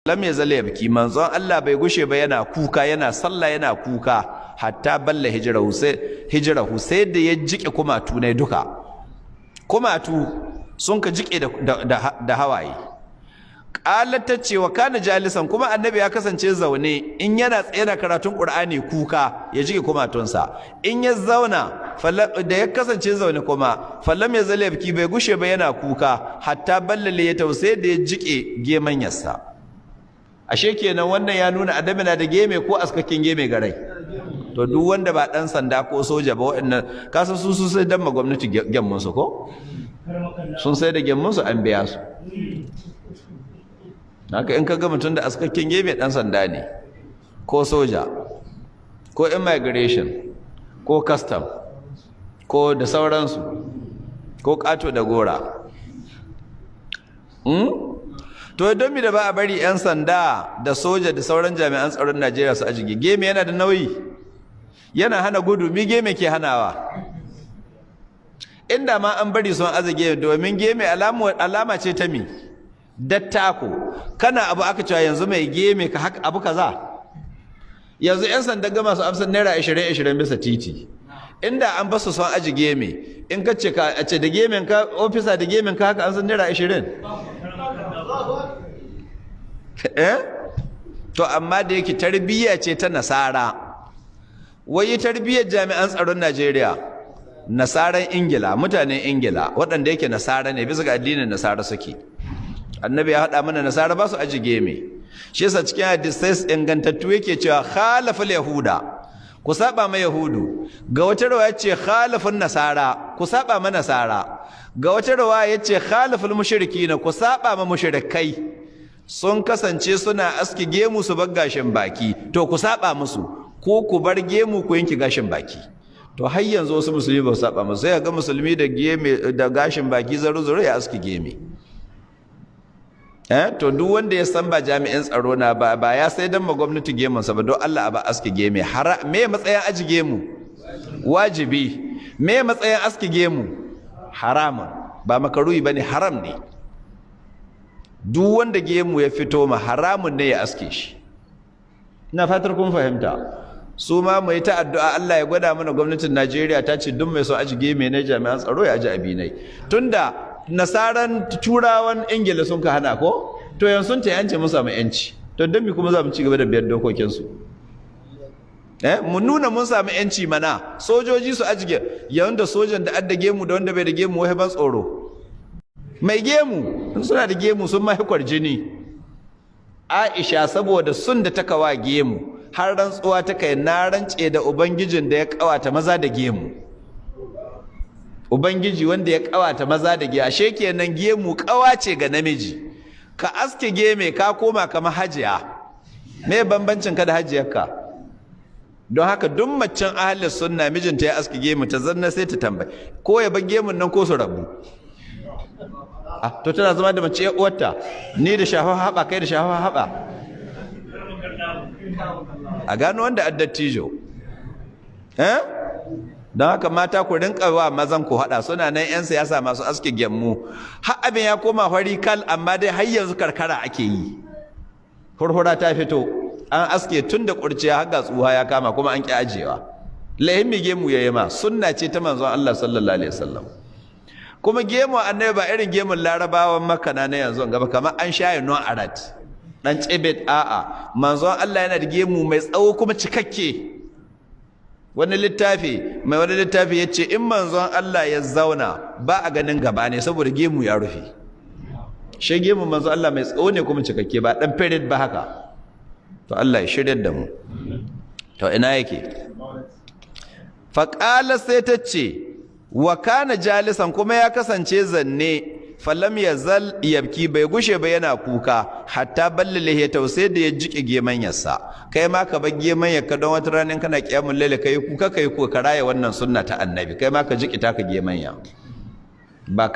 lam yazal yabki manzon Allah bai gushe ba yana kuka yana sallah yana kuka hatta balla hijrahu sai da ya jike kumatu ne duka kumatu sun ka jike da hawaye qalat ta ce wa kana jalisan kuma annabi ya kasance zaune in yana tsaye na karatun qur'ani kuka ya jike kumatunsa in ya zauna da ya kasance zaune kuma fallam ya zale biki bai gushe ba yana kuka hatta ballale ya tausaye da ya jike gemanyarsa ashe kenan wannan ya nuna adabi na da geme ko askakin geme garai to duk wanda ba dan sanda ko soja ba waɗannan kasan su sai dan ma gwamnati gemmunsu ko sun sai da gemmunsu an biya su haka in ka ga mutum da askakken geme dan sanda ne ko soja ko immigration ko custom ko da sauransu ko kato da gora to don mi da ba a bari 'yan sanda da soja da sauran jami'an tsaron Najeriya su ajige geme yana da nauyi yana hana gudu mi geme ke hanawa inda ma an bari sun azage domin geme alama ce ta mi dattako kana abu aka cewa yanzu mai geme ka haka abu kaza yanzu 'yan sanda ga masu amsar naira 20 bisa titi inda an basu son aji geme in ka ce ka ce da gemen ka ofisa da gemen ka haka amsar naira 20 to amma da yake tarbiyya ce ta nasara wai tarbiyyar jami'an tsaron Najeriya nasaran Ingila mutanen Ingila waɗanda yake nasara ne bisa ga addinin nasara suke annabi ya haɗa mana nasara ba su aji geme shi yasa cikin hadisai ingantattu yake cewa khalafal yahuda ku saba ma yahudu ga wata rawaya ce khalafun nasara ku saba ma nasara ga wata rawaya ce khalaful mushrikina ku saba ma mushrikai sun kasance suna aski gemu su bar gashin baki to ku saba musu ko ku bar gemu ku yanki gashin baki to har yanzu wasu musulmi ba su saba musu sai ga musulmi da geme da gashin baki zaru ya aski geme to duk wanda ya san ba jami'in tsaro na ba ya sai dan ma gwamnati gemun sa ba don Allah ba aski geme me matsayin aji gemu wajibi me matsayin aski gemu haramun ba makaruhi bane haram ne duk wanda gemu ya fito ma haramun ne ya aske shi ina fatar kun fahimta su ma mu yi ta addu'a Allah ya gwada mana gwamnatin Najeriya ta ce duk mai so aji geme ne jami'an tsaro ya aji abinai tunda nasaran turawan Ingila sun ka hana ko to yanzu sun ta yance mu samu yanci to don mi kuma za mu ci gaba da biyar dokokin su mu nuna mun samu yanci mana sojoji su ajige yayin da sojan da adda gemu da wanda bai da gemu wai ban tsoro mai gemu suna da gemu sun mahikwar jini Aisha saboda sun da ta kawa gemu har rantsuwa ta kai na rance da ubangijin da ya kawata maza da gemu ubangiji wanda ya kawata maza da gemu ashe kenan gemu kawace ga namiji ka aske geme ka koma kamar hajiya me bambancin ka da hajiyarka don haka duk macen ahlus sunna mijinta ya aske gemu ta zanna sai ta tambaye ko ya bar gemun nan ko su rabu to tana zama da mace uwarta ni da shafa haba kai da shafa haba a gano wanda addattijo don haka mata ku rinka wa mazan ku hada suna nan yan siyasa masu aske gemu har abin ya koma fari kal amma dai har yanzu karkara ake yi hurhura ta fito an aske tun da kurciya har ga tsuha ya kama kuma an ki ajewa lahimmi gemu yayi ma sunna ce ta manzon Allah sallallahu alaihi wasallam kuma gemu annabi ba irin gemun larabawan makka na yanzu gaba kamar an shaye non arat dan cebet a'a manzon Allah yana da gemu mai tsawo kuma cikakke wani littafi yace in manzon Allah ya zauna ba a ganin gaba ne saboda gemu ya rufe shi gemu manzon Allah mai tsawo ne kuma cikakke ba dan period ba haka to Allah ya shiryar da mu to ina yake faqala sai ta ce wa kana jalisan kuma ya kasance zanne falam yazal yabki bai gushe ba yana kuka hatta ballale ya tausaye da ya jike gemanyarsa kai ma ka bar gemanyar ka don wata ranar kana kiyamul lail kai kuka kai ko ka raya wannan sunna ta annabi kai ma ka jike ta ka gemanya ba